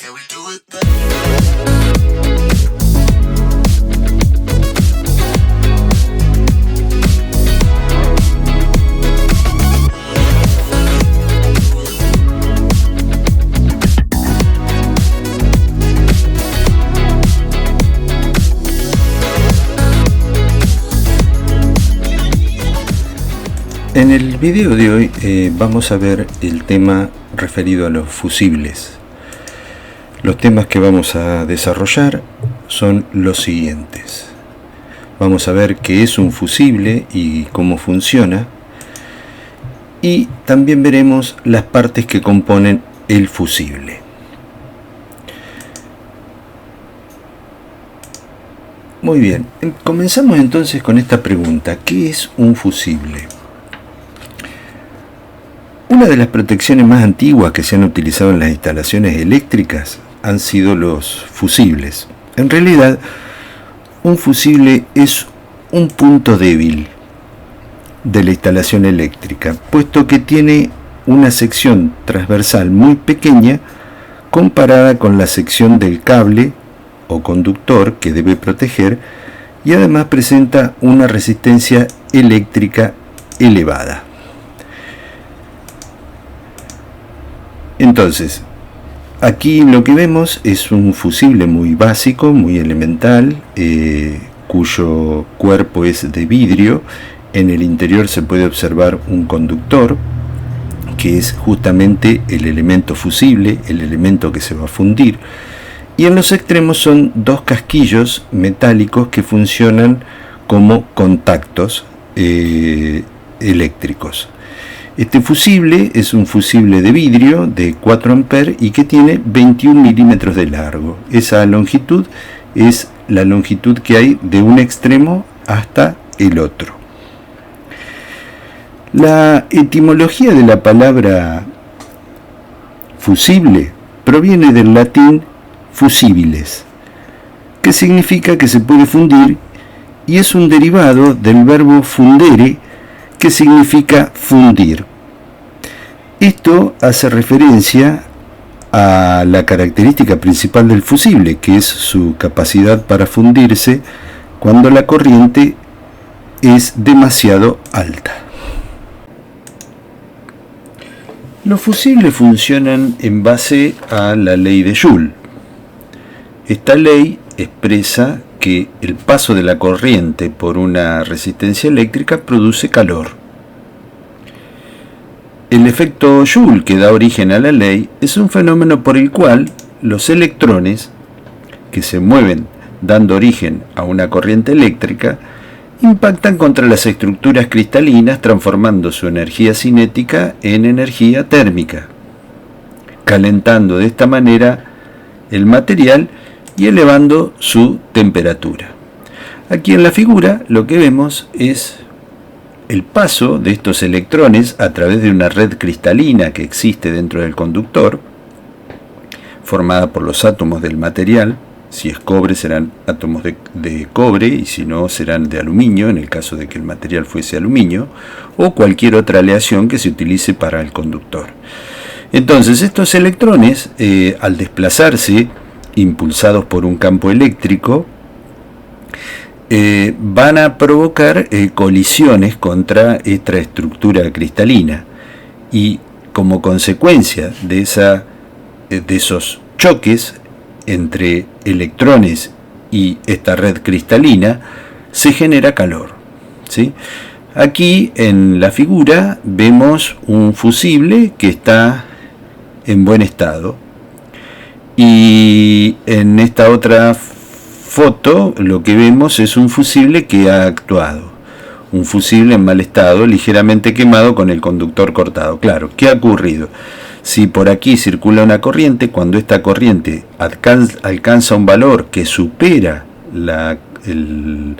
En el video de hoy vamos a ver el tema referido a los fusibles. Los temas que vamos a desarrollar son los siguientes. Vamos a ver qué es un fusible y cómo funciona. Y también veremos las partes que componen el fusible. Muy bien, comenzamos entonces con esta pregunta. ¿Qué es un fusible? Una de las protecciones más antiguas que se han utilizado en las instalaciones eléctricas han sido los fusibles. En realidad, un fusible es un punto débil de la instalación eléctrica, puesto que tiene una sección transversal muy pequeña comparada con la sección del cable o conductor que debe proteger, y además presenta una resistencia eléctrica elevada. Entonces, aquí lo que vemos es un fusible muy básico, muy elemental, cuyo cuerpo es de vidrio. En el interior se puede observar un conductor, que es justamente el elemento fusible, el elemento que se va a fundir. Y en los extremos son dos casquillos metálicos que funcionan como contactos eléctricos. Este fusible es un fusible de vidrio de 4 amperes y que tiene 21 milímetros de largo. Esa longitud es la longitud que hay de un extremo hasta el otro. La etimología de la palabra fusible proviene del latín fusibiles, que significa que se puede fundir, y es un derivado del verbo fundere, que significa fundir. Esto hace referencia a la característica principal del fusible, que es su capacidad para fundirse cuando la corriente es demasiado alta. Los fusibles funcionan en base a la ley de Joule. Esta ley expresa que el paso de la corriente por una resistencia eléctrica produce calor. El efecto Joule, que da origen a la ley, es un fenómeno por el cual los electrones, que se mueven dando origen a una corriente eléctrica, impactan contra las estructuras cristalinas, transformando su energía cinética en energía térmica, calentando de esta manera el material y elevando su temperatura. Aquí en la figura lo que vemos es el paso de estos electrones a través de una red cristalina que existe dentro del conductor, formada por los átomos del material. Si es cobre serán átomos de cobre, y si no serán de aluminio, en el caso de que el material fuese aluminio, o cualquier otra aleación que se utilice para el conductor. Entonces estos electrones, al desplazarse, impulsados por un campo eléctrico, van a provocar colisiones contra esta estructura cristalina, y como consecuencia de esos choques entre electrones y esta red cristalina se genera calor, ¿sí? Aquí en la figura vemos un fusible que está en buen estado, y en esta otra foto lo que vemos es un fusible que ha actuado, un fusible en mal estado, ligeramente quemado con el conductor cortado. Claro, ¿qué ha ocurrido? Si por aquí circula una corriente, cuando esta corriente alcanza un valor que supera el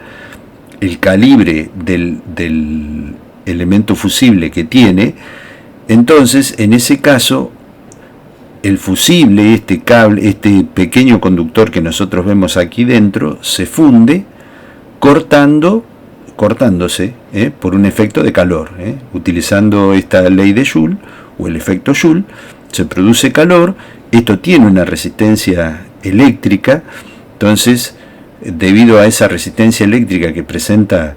calibre del elemento fusible que tiene, entonces en ese caso el fusible, este cable, este pequeño conductor que nosotros vemos aquí dentro, se funde cortándose por un efecto de calor. Utilizando esta ley de Joule o el efecto Joule, se produce calor esto tiene una resistencia eléctrica, entonces debido a esa resistencia eléctrica que presenta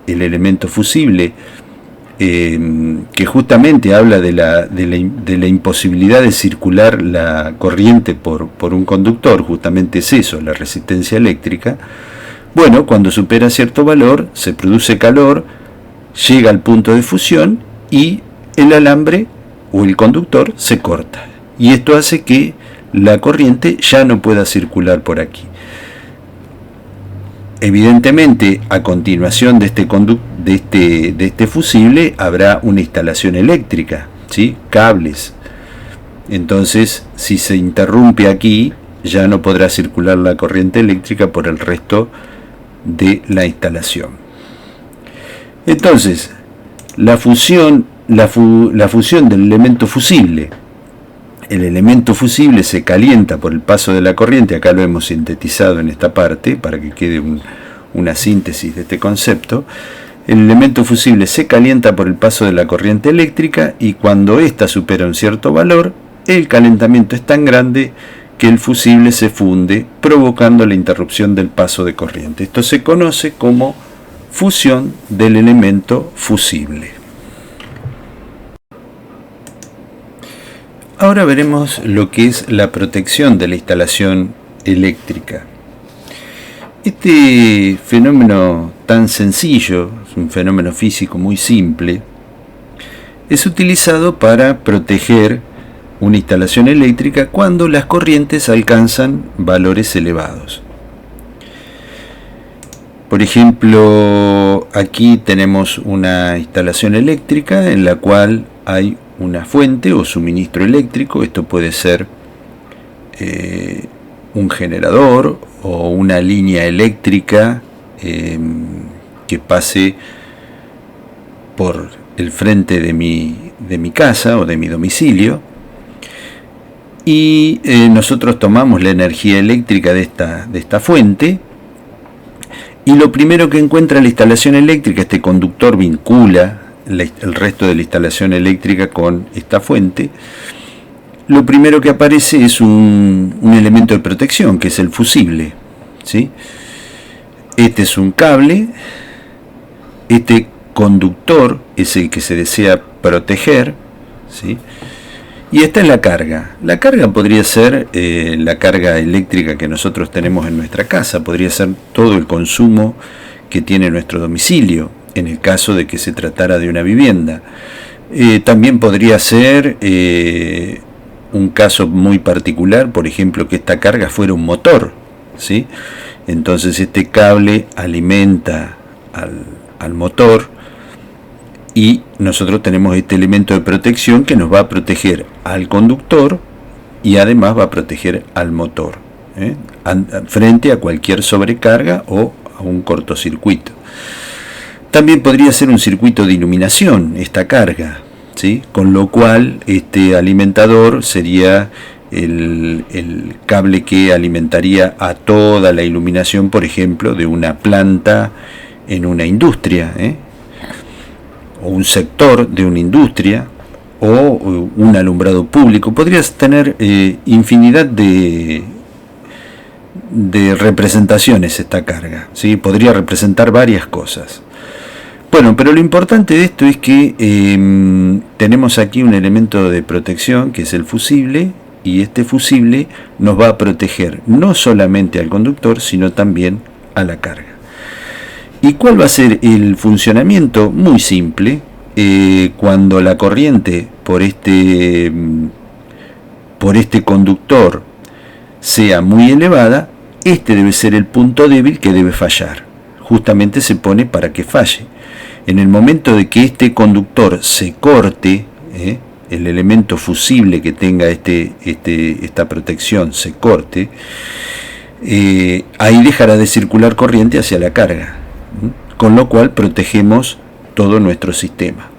el elemento fusible, que justamente habla de la imposibilidad de circular la corriente por un conductor, justamente es eso, la resistencia eléctrica. Bueno, cuando supera cierto valor, se produce calor, llega al punto de fusión y el alambre o el conductor se corta. Y esto hace que la corriente ya no pueda circular por aquí. Evidentemente, a continuación de este fusible habrá una instalación eléctrica, ¿sí? Cables. Entonces, si se interrumpe aquí, ya no podrá circular la corriente eléctrica por el resto de la instalación. Entonces, la fusión del elemento fusible. El elemento fusible se calienta por el paso de la corriente, acá lo hemos sintetizado en esta parte para que quede una síntesis de este concepto. El elemento fusible se calienta por el paso de la corriente eléctrica y cuando ésta supera un cierto valor, el calentamiento es tan grande que el fusible se funde, provocando la interrupción del paso de corriente. Esto se conoce como fusión del elemento fusible. Ahora veremos lo que es la protección de la instalación eléctrica. Este fenómeno tan sencillo, es un fenómeno físico muy simple, es utilizado para proteger una instalación eléctrica cuando las corrientes alcanzan valores elevados. Por ejemplo, aquí tenemos una instalación eléctrica en la cual hay una fuente o suministro eléctrico. Esto puede ser un generador o una línea eléctrica que pase por el frente de mi casa o de mi domicilio, y nosotros tomamos la energía eléctrica de esta fuente, y lo primero que encuentra la instalación eléctrica, este conductor vincula el resto de la instalación eléctrica con esta fuente. Lo primero que aparece es un elemento de protección, que es el fusible, ¿sí? Este es un cable, este conductor es el que se desea proteger, ¿sí? Y esta es la carga. La carga podría ser la carga eléctrica que nosotros tenemos en nuestra casa, podría ser todo el consumo que tiene nuestro domicilio, en el caso de que se tratara de una vivienda. También podría ser un caso muy particular, por ejemplo, que esta carga fuera un motor, ¿sí? Entonces este cable alimenta al motor y nosotros tenemos este elemento de protección que nos va a proteger al conductor y además va a proteger al motor, frente a cualquier sobrecarga o a un cortocircuito. También podría ser un circuito de iluminación esta carga, ¿sí? Con lo cual este alimentador sería el cable que alimentaría a toda la iluminación, por ejemplo, de una planta en una industria, o un sector de una industria, o un alumbrado público. Podrías tener infinidad de representaciones esta carga, ¿sí? Podría representar varias cosas. Bueno, pero lo importante de esto es que tenemos aquí un elemento de protección que es el fusible, y este fusible nos va a proteger no solamente al conductor, sino también a la carga. ¿Y cuál va a ser el funcionamiento? Muy simple. Cuando la corriente por este conductor sea muy elevada, este debe ser el punto débil que debe fallar. Justamente se pone para que falle. En el momento de que este conductor se corte, el elemento fusible que tenga esta protección se corte, ahí dejará de circular corriente hacia la carga, con lo cual protegemos todo nuestro sistema.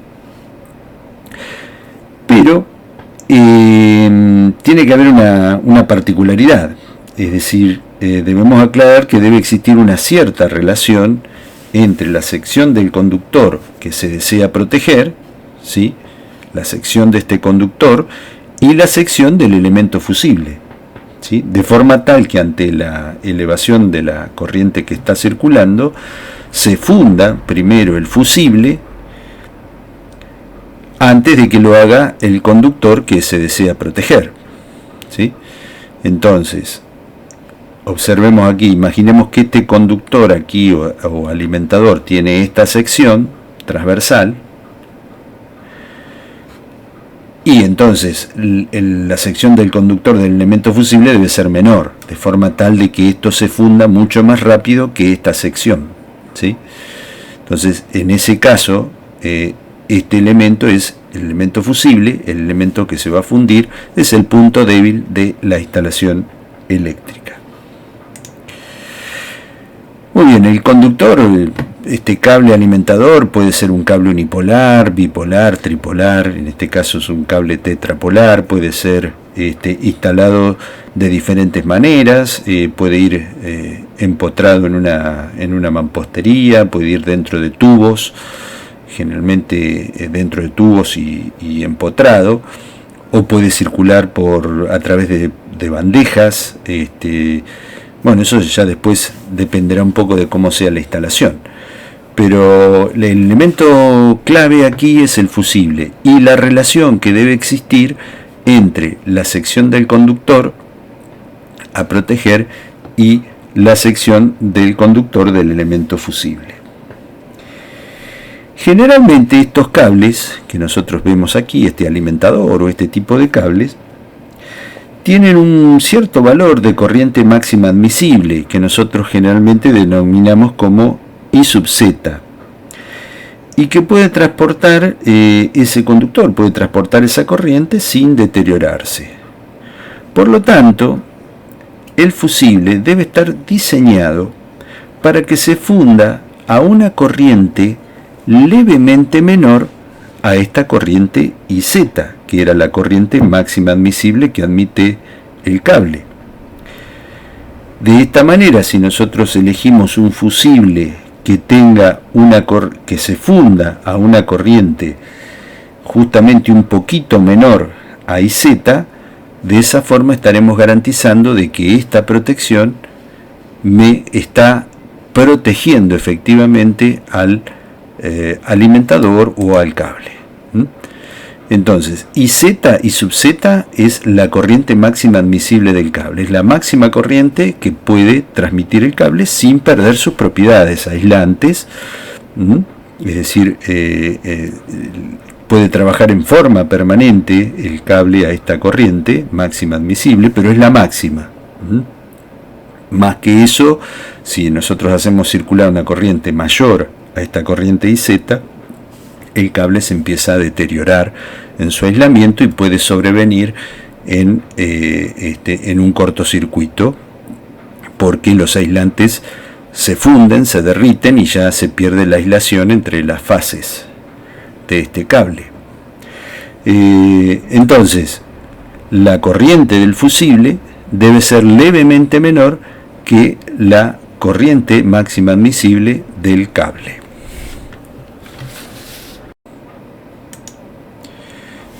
Pero tiene que haber una particularidad, es decir, debemos aclarar que debe existir una cierta relación entre la sección del conductor que se desea proteger, ¿sí? La sección de este conductor, y la sección del elemento fusible, ¿sí? De forma tal que ante la elevación de la corriente que está circulando, se funda primero el fusible antes de que lo haga el conductor que se desea proteger, ¿sí? Entonces, observemos aquí, imaginemos que este conductor aquí o alimentador tiene esta sección transversal, y entonces la sección del conductor del elemento fusible debe ser menor, de forma tal de que esto se funda mucho más rápido que esta sección, ¿sí? Entonces, en ese caso, este elemento es el elemento fusible, el elemento que se va a fundir, es el punto débil de la instalación eléctrica. Muy bien, el conductor, este cable alimentador puede ser un cable unipolar, bipolar, tripolar, en este caso es un cable tetrapolar, puede ser instalado de diferentes maneras, puede ir empotrado en una mampostería, puede ir dentro de tubos, generalmente dentro de tubos y empotrado, o puede circular a través de bandejas. Bueno, eso ya después dependerá un poco de cómo sea la instalación. Pero el elemento clave aquí es el fusible y la relación que debe existir entre la sección del conductor a proteger y la sección del conductor del elemento fusible. Generalmente estos cables que nosotros vemos aquí, este alimentador o este tipo de cables, tienen un cierto valor de corriente máxima admisible, que nosotros generalmente denominamos como I sub Z, y que puede transportar ese conductor, puede transportar esa corriente sin deteriorarse. Por lo tanto, el fusible debe estar diseñado para que se funda a una corriente levemente menor a esta corriente IZ, que era la corriente máxima admisible que admite el cable. De esta manera, si nosotros elegimos un fusible que tenga que se funda a una corriente justamente un poquito menor a IZ, de esa forma estaremos garantizando de que esta protección me está protegiendo efectivamente al alimentador o al cable. Entonces, IZ y sub Z es la corriente máxima admisible del cable, es la máxima corriente que puede transmitir el cable sin perder sus propiedades aislantes, es decir, puede trabajar en forma permanente el cable a esta corriente máxima admisible, pero es la máxima. Más que eso, si nosotros hacemos circular una corriente mayor a esta corriente IZ, el cable se empieza a deteriorar en su aislamiento y puede sobrevenir en un cortocircuito, porque los aislantes se funden, se derriten y ya se pierde la aislación entre las fases de este cable. Entonces, la corriente del fusible debe ser levemente menor que la corriente máxima admisible del cable.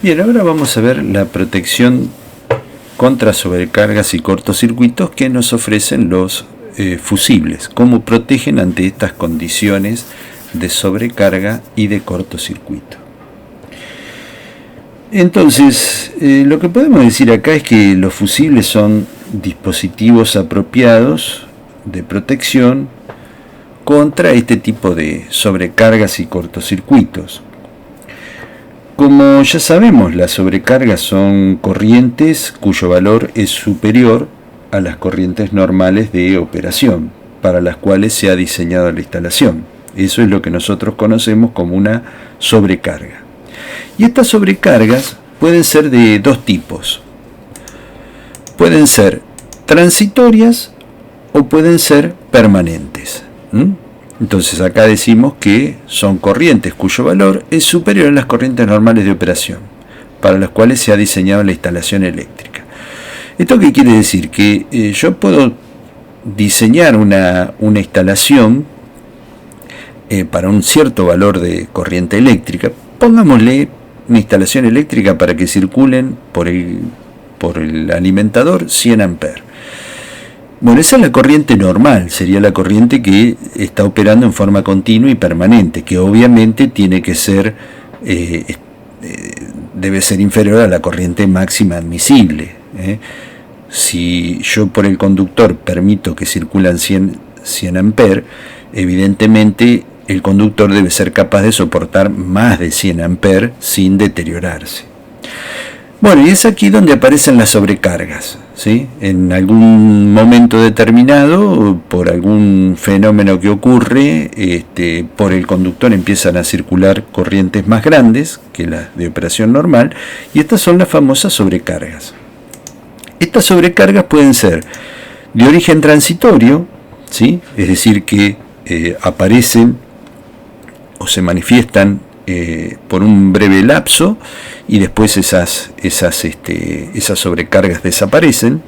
Bien, ahora vamos a ver la protección contra sobrecargas y cortocircuitos que nos ofrecen los fusibles, cómo protegen ante estas condiciones de sobrecarga y de cortocircuito. Entonces, lo que podemos decir acá es que los fusibles son dispositivos apropiados de protección contra este tipo de sobrecargas y cortocircuitos. Como ya sabemos, las sobrecargas son corrientes cuyo valor es superior a las corrientes normales de operación para las cuales se ha diseñado la instalación. Eso es lo que nosotros conocemos como una sobrecarga. Y estas sobrecargas pueden ser de dos tipos. Pueden ser transitorias o pueden ser permanentes. Entonces acá decimos que son corrientes cuyo valor es superior a las corrientes normales de operación, para las cuales se ha diseñado la instalación eléctrica. ¿Esto qué quiere decir? Que yo puedo diseñar una instalación para un cierto valor de corriente eléctrica, pongámosle una instalación eléctrica para que circulen por el alimentador 100 amperes. Bueno, esa es la corriente normal, sería la corriente que está operando en forma continua y permanente, que obviamente tiene que ser, debe ser inferior a la corriente máxima admisible. Si yo por el conductor permito que circulan 100 amperes, evidentemente el conductor debe ser capaz de soportar más de 100 amperes sin deteriorarse. Bueno, y es aquí donde aparecen las sobrecargas, ¿sí? En algún momento determinado, por algún fenómeno que ocurre, por el conductor empiezan a circular corrientes más grandes que las de operación normal, y estas son las famosas sobrecargas. Estas sobrecargas pueden ser de origen transitorio, ¿sí? Es decir, que aparecen o se manifiestan por un breve lapso y después esas sobrecargas desaparecen.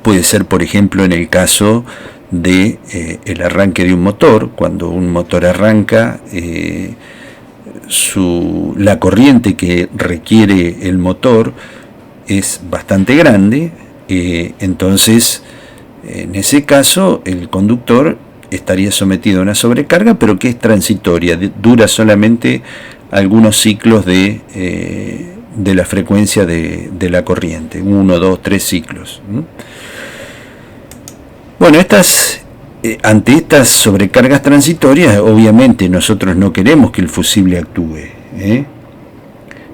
Puede ser, por ejemplo, en el caso de el arranque de un motor. Cuando un motor arranca, la corriente que requiere el motor es bastante grande, entonces en ese caso el conductor estaría sometido a una sobrecarga, pero que es transitoria, dura solamente algunos ciclos de la frecuencia de la corriente, 1, 2, 3 ciclos. Bueno, ante estas sobrecargas transitorias, obviamente nosotros no queremos que el fusible actúe.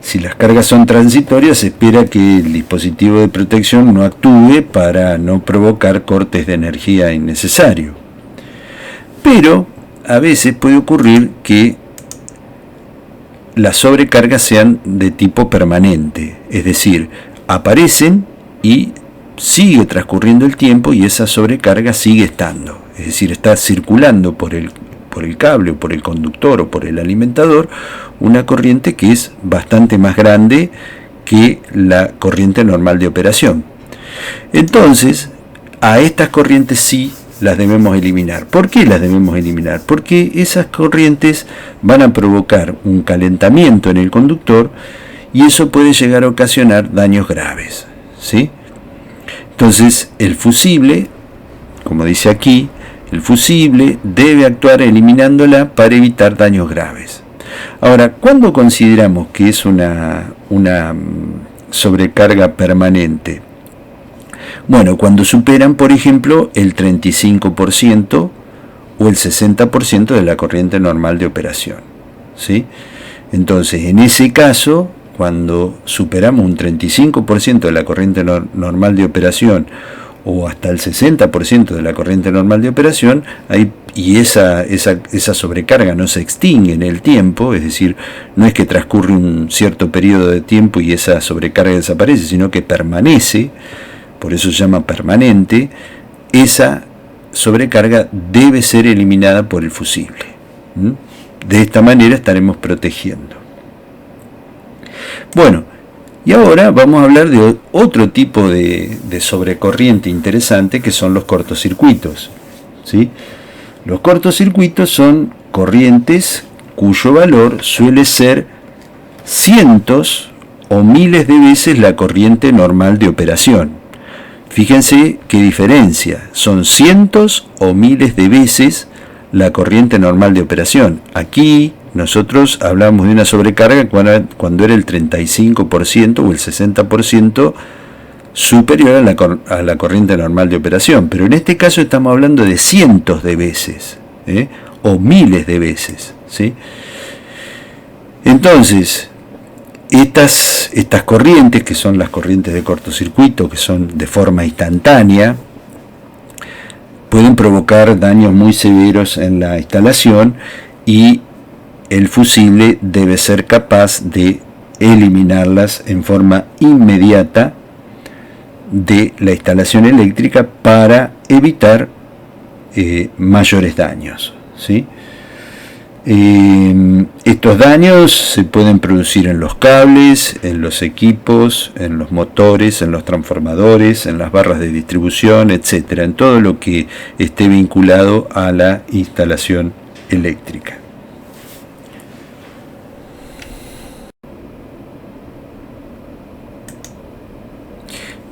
Si las cargas son transitorias, se espera que el dispositivo de protección no actúe para no provocar cortes de energía innecesarios. Pero a veces puede ocurrir que las sobrecargas sean de tipo permanente, es decir, aparecen y sigue transcurriendo el tiempo y esa sobrecarga sigue estando, es decir, está circulando por el cable o por el conductor o por el alimentador una corriente que es bastante más grande que la corriente normal de operación. Entonces, a estas corrientes sí las debemos eliminar. ¿Por qué las debemos eliminar? Porque esas corrientes van a provocar un calentamiento en el conductor y eso puede llegar a ocasionar daños graves, ¿sí? Entonces, el fusible, como dice aquí, el fusible debe actuar eliminándola para evitar daños graves. Ahora, ¿cuándo consideramos que es una sobrecarga permanente? Bueno, cuando superan, por ejemplo, el 35% o el 60% de la corriente normal de operación, ¿sí? Entonces, en ese caso, cuando superamos un 35% de la corriente normal de operación o hasta el 60% de la corriente normal de operación, y esa sobrecarga no se extingue en el tiempo, es decir, no es que transcurre un cierto periodo de tiempo y esa sobrecarga desaparece, sino que permanece, por eso se llama permanente, esa sobrecarga debe ser eliminada por el fusible. De esta manera estaremos protegiendo. Bueno, y ahora vamos a hablar de otro tipo de sobrecorriente interesante, que son los cortocircuitos, ¿sí? Los cortocircuitos son corrientes cuyo valor suele ser cientos o miles de veces la corriente normal de operación. Fíjense qué diferencia, son cientos o miles de veces la corriente normal de operación. Aquí nosotros hablamos de una sobrecarga cuando era el 35% o el 60% superior a la corriente normal de operación, pero en este caso estamos hablando de cientos de veces, o miles de veces, ¿sí? Entonces, estas corrientes, que son las corrientes de cortocircuito, que son de forma instantánea, pueden provocar daños muy severos en la instalación y el fusible debe ser capaz de eliminarlas en forma inmediata de la instalación eléctrica para evitar mayores daños, ¿sí? Estos daños se pueden producir en los cables, en los equipos, en los motores, en los transformadores, en las barras de distribución, etcétera, en todo lo que esté vinculado a la instalación eléctrica.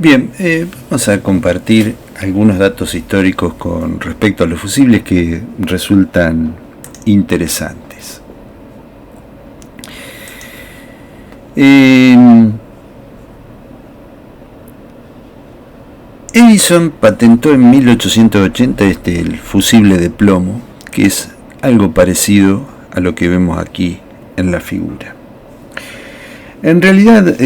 Bien, vamos a compartir algunos datos históricos con respecto a los fusibles que resultan interesantes. Edison patentó en 1880 el fusible de plomo, que es algo parecido a lo que vemos aquí en la figura. En realidad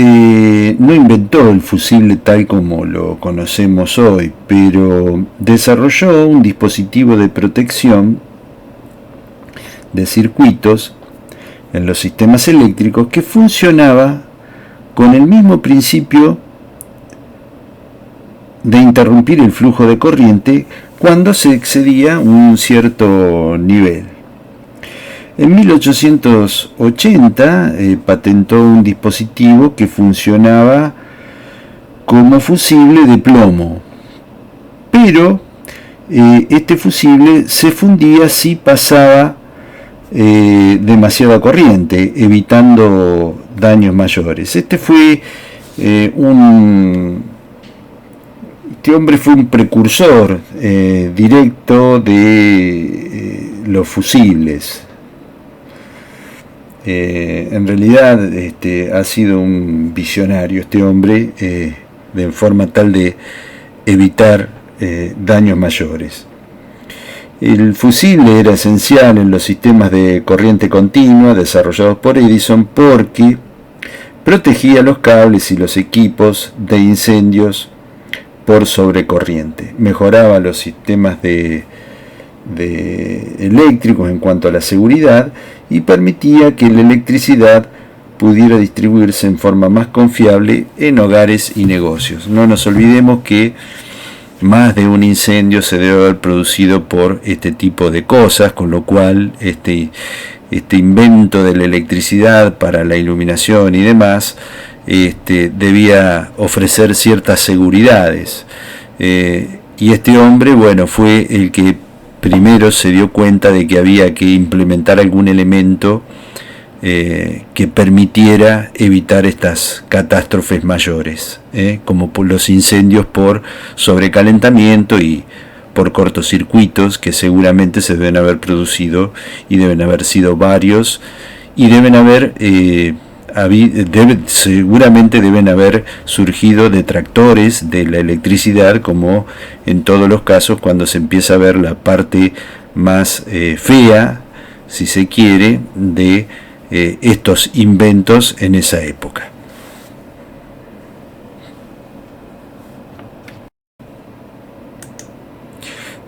no inventó el fusible tal como lo conocemos hoy, pero desarrolló un dispositivo de protección de circuitos en los sistemas eléctricos que funcionaba con el mismo principio de interrumpir el flujo de corriente cuando se excedía un cierto nivel. En 1880 patentó un dispositivo que funcionaba como fusible de plomo, pero este fusible se fundía si pasaba demasiada corriente, evitando daños mayores. Este hombre fue un precursor directo de los fusibles. En realidad ha sido un visionario este hombre, de forma tal de evitar daños mayores. El fusible era esencial en los sistemas de corriente continua desarrollados por Edison porque protegía los cables y los equipos de incendios por sobrecorriente, mejoraba los sistemas eléctricos en cuanto a la seguridad y permitía que la electricidad pudiera distribuirse en forma más confiable en hogares y negocios. No nos olvidemos que más de un incendio se debe haber producido por este tipo de cosas, con lo cual este invento de la electricidad para la iluminación y demás debía ofrecer ciertas seguridades. Y este hombre, bueno, fue el que primero se dio cuenta de que había que implementar algún elemento que permitiera evitar estas catástrofes mayores, como por los incendios por sobrecalentamiento y por cortocircuitos, que seguramente se deben haber producido y deben haber sido varios, y seguramente deben haber surgido detractores de la electricidad, como en todos los casos cuando se empieza a ver la parte más fea, si se quiere, de estos inventos en esa época.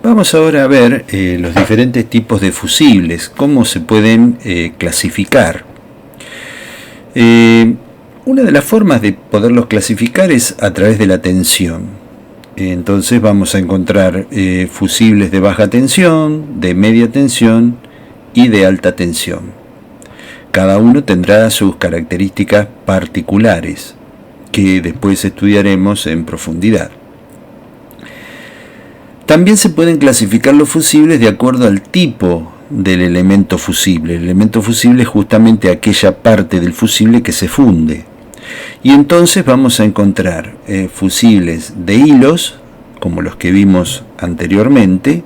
Vamos ahora a ver los diferentes tipos de fusibles, cómo se pueden clasificar. Una de las formas de poderlos clasificar es a través de la tensión. Entonces vamos a encontrar fusibles de baja tensión, de media tensión y de alta tensión. Cada uno tendrá sus características particulares, que después estudiaremos en profundidad. También se pueden clasificar los fusibles de acuerdo al tipo del elemento fusible. El elemento fusible es justamente aquella parte del fusible que se funde. Y entonces vamos a encontrar fusibles de hilos, como los que vimos anteriormente,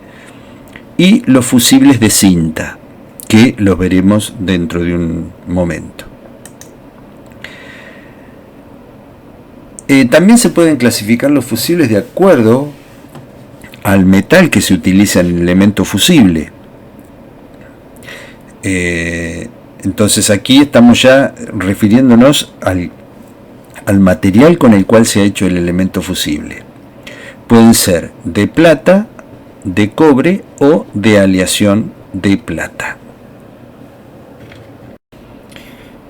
y los fusibles de cinta, que los veremos dentro de un momento. También se pueden clasificar los fusibles de acuerdo al metal que se utiliza en el elemento fusible. Entonces aquí estamos ya refiriéndonos al material con el cual se ha hecho el elemento fusible. Pueden ser de plata, de cobre o de aleación de plata.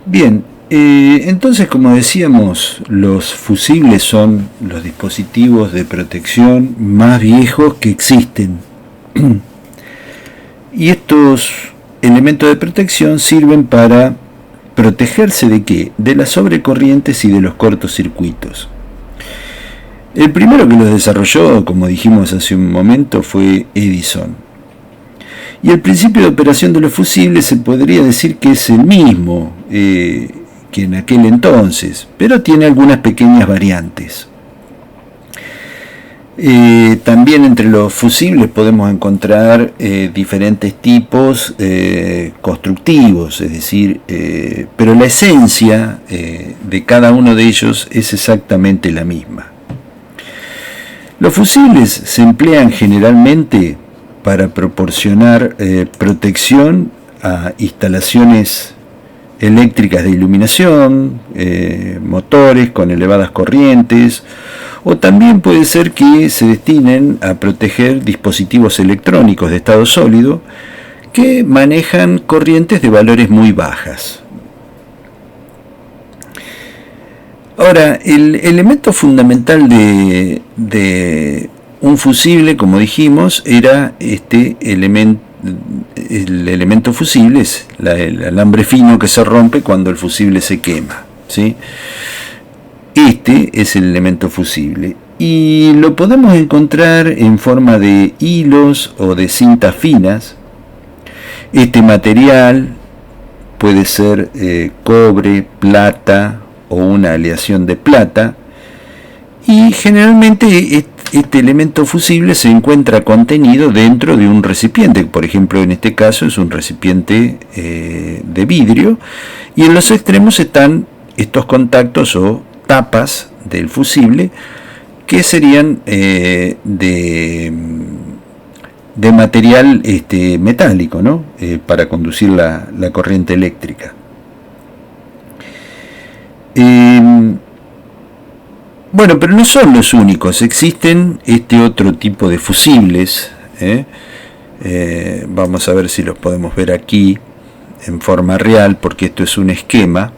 Bien, entonces, como decíamos, los fusibles son los dispositivos de protección más viejos que existen. Y estos elementos de protección sirven para protegerse ¿de qué? De las sobrecorrientes y de los cortocircuitos. El primero que los desarrolló, como dijimos hace un momento, fue Edison. Y el principio de operación de los fusibles se podría decir que es el mismo que en aquel entonces, pero tiene algunas pequeñas variantes. También entre los fusibles podemos encontrar diferentes tipos constructivos, es decir, pero la esencia de cada uno de ellos es exactamente la misma. Los fusibles se emplean generalmente para proporcionar protección a instalaciones eléctricas de iluminación, motores con elevadas corrientes, o también puede ser que se destinen a proteger dispositivos electrónicos de estado sólido que manejan corrientes de valores muy bajas. Ahora, el elemento fundamental de un fusible, como dijimos, era el elemento fusible es el alambre fino que se rompe cuando el fusible se quema, ¿sí? Este es el elemento fusible y lo podemos encontrar en forma de hilos o de cintas finas. Este material puede ser cobre, plata o una aleación de plata, y generalmente este elemento fusible se encuentra contenido dentro de un recipiente. Por ejemplo, en este caso es un recipiente de vidrio, y en los extremos están estos contactos o tapas del fusible, que serían de material metálico, ¿no? Para conducir la corriente eléctrica. Bueno, pero no son los únicos, existen otro tipo de fusibles. Vamos a ver si los podemos ver aquí en forma real, porque esto es un esquema.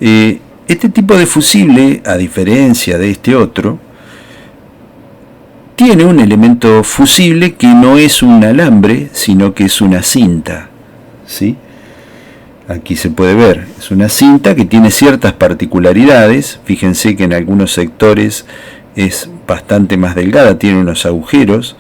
Este tipo de fusible, a diferencia de este otro, tiene un elemento fusible que no es un alambre, sino que es una cinta, ¿sí? Aquí se puede ver, es una cinta que tiene ciertas particularidades. Fíjense que en algunos sectores es bastante más delgada, tiene unos agujeros,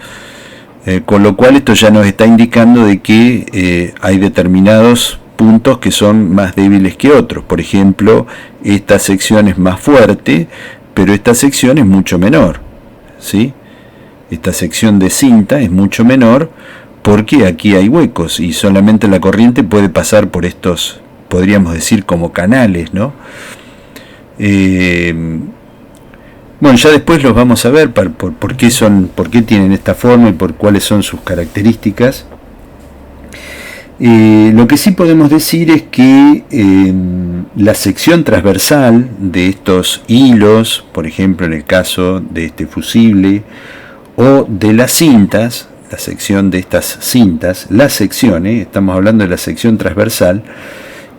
con lo cual esto ya nos está indicando de que hay determinados puntos que son más débiles que otros. Por ejemplo, esta sección es más fuerte, pero esta sección es mucho menor, ¿sí? Esta sección de cinta es mucho menor porque aquí hay huecos y solamente la corriente puede pasar por estos, podríamos decir, como canales, ¿no? Bueno, ya después los vamos a ver por qué tienen esta forma y por cuáles son sus características. Lo que sí podemos decir es que la sección transversal de estos hilos, por ejemplo en el caso de este fusible, o de las cintas, la sección de estas cintas, estamos hablando de la sección transversal,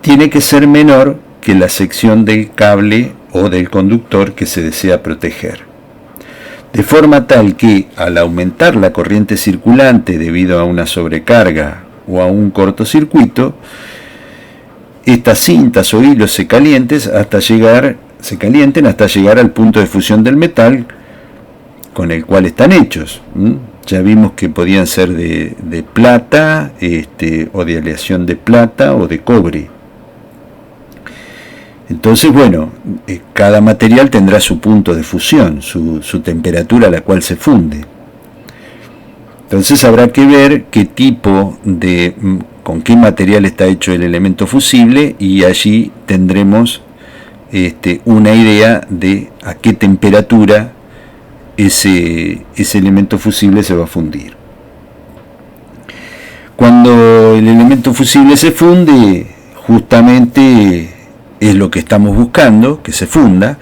tiene que ser menor que la sección del cable o del conductor que se desea proteger. De forma tal que al aumentar la corriente circulante debido a una sobrecarga o a un cortocircuito, estas cintas o hilos se calienten hasta llegar al punto de fusión del metal con el cual están hechos. Ya vimos que podían ser de plata, o de aleación de plata o de cobre. Entonces, bueno, cada material tendrá su punto de fusión, su temperatura a la cual se funde. Entonces habrá que ver con qué material está hecho el elemento fusible, y allí tendremos una idea de a qué temperatura ese elemento fusible se va a fundir. Cuando el elemento fusible se funde, justamente es lo que estamos buscando, que se funda,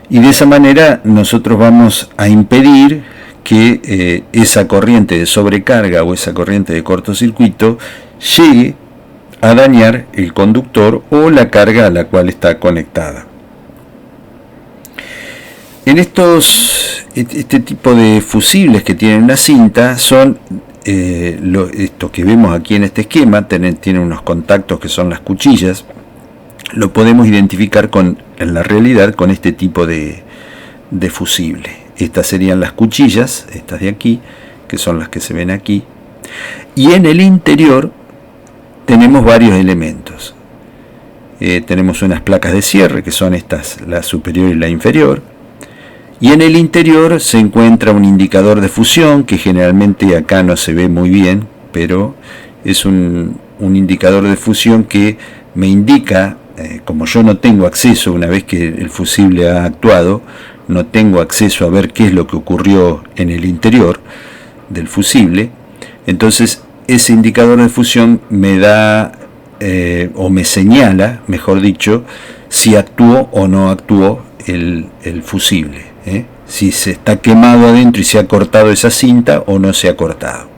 y de esa manera nosotros vamos a impedir que esa corriente de sobrecarga o esa corriente de cortocircuito llegue a dañar el conductor o la carga a la cual está conectada. En este tipo de fusibles que tienen una cinta son estos que vemos aquí en este esquema, tienen unos contactos que son las cuchillas. Lo podemos identificar en la realidad con este tipo de fusible. Estas serían las cuchillas, estas de aquí, que son las que se ven aquí. Y en el interior tenemos varios elementos. Tenemos unas placas de cierre, que son estas, la superior y la inferior. Y en el interior se encuentra un indicador de fusión, que generalmente acá no se ve muy bien, pero es un indicador de fusión que me indica, como yo no tengo acceso, una vez que el fusible ha actuado, no tengo acceso a ver qué es lo que ocurrió en el interior del fusible. Entonces ese indicador de fusión me da o me señala, mejor dicho, si actuó o no actuó el fusible, si se está quemado adentro y se ha cortado esa cinta o no se ha cortado.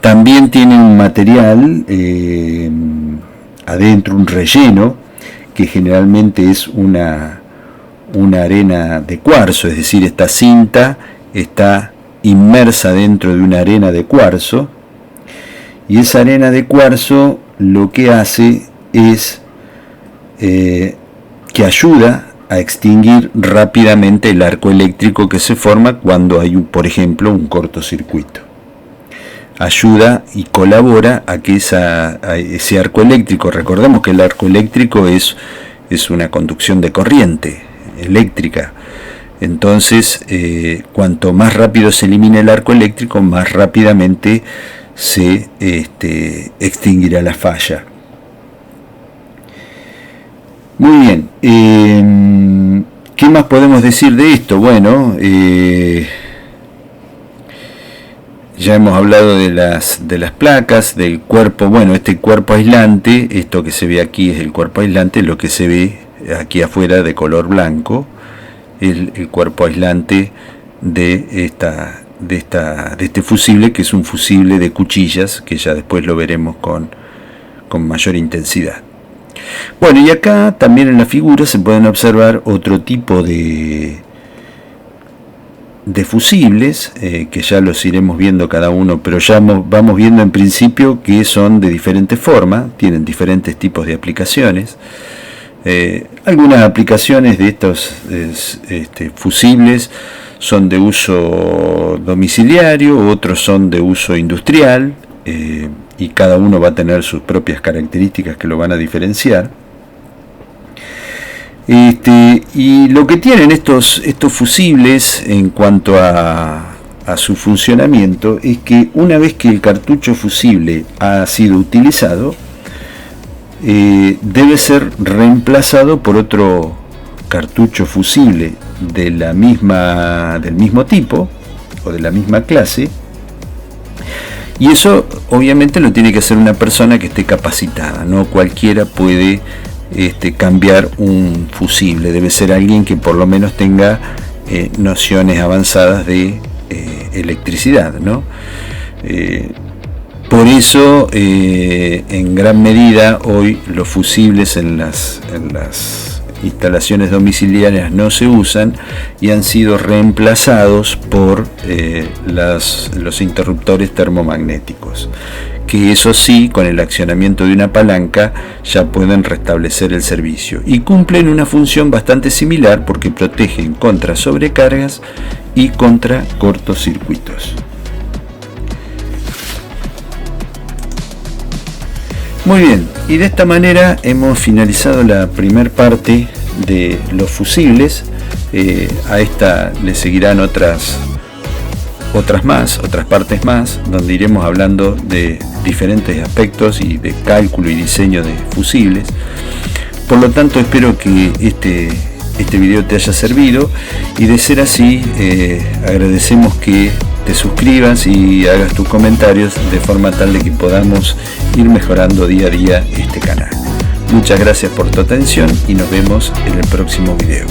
También tiene un material adentro, un relleno, que generalmente es una arena de cuarzo, es decir, esta cinta está inmersa dentro de una arena de cuarzo, y esa arena de cuarzo lo que hace es que ayuda a extinguir rápidamente el arco eléctrico que se forma cuando hay, por ejemplo, un cortocircuito. Ayuda y colabora a que ese arco eléctrico, recordemos que el arco eléctrico es una conducción de corriente eléctrica, entonces cuanto más rápido se elimine el arco eléctrico, más rápidamente se extinguirá la falla. Muy bien, ¿qué más podemos decir de esto? Bueno, ya hemos hablado de las placas, del cuerpo. Bueno, este cuerpo aislante, esto que se ve aquí es el cuerpo aislante, lo que se ve aquí afuera de color blanco, el cuerpo aislante de este fusible, que es un fusible de cuchillas, que ya después lo veremos con mayor intensidad. Bueno, y acá también en la figura se pueden observar otro tipo de fusibles, que ya los iremos viendo cada uno, pero ya vamos viendo en principio que son de diferente forma, tienen diferentes tipos de aplicaciones. Algunas aplicaciones de estos fusibles son de uso domiciliario, otros son de uso industrial, y cada uno va a tener sus propias características que lo van a diferenciar. Y lo que tienen estos fusibles en cuanto a su funcionamiento es que una vez que el cartucho fusible ha sido utilizado, debe ser reemplazado por otro cartucho fusible del mismo tipo o de la misma clase, y eso obviamente lo tiene que hacer una persona que esté capacitada, no cualquiera puede cambiar un fusible, debe ser alguien que por lo menos tenga nociones avanzadas de electricidad, ¿no? Por eso en gran medida hoy los fusibles en las instalaciones domiciliarias no se usan y han sido reemplazados por los interruptores termomagnéticos, que eso sí, con el accionamiento de una palanca ya pueden restablecer el servicio y cumplen una función bastante similar porque protegen contra sobrecargas y contra cortocircuitos. Muy bien, y de esta manera hemos finalizado la primera parte de los fusibles. A esta le seguirán otras partes más, donde iremos hablando de diferentes aspectos y de cálculo y diseño de fusibles. Por lo tanto, espero que este video te haya servido, y de ser así, agradecemos que te suscribas y hagas tus comentarios de forma tal de que podamos ir mejorando día a día este canal. Muchas gracias por tu atención y nos vemos en el próximo video.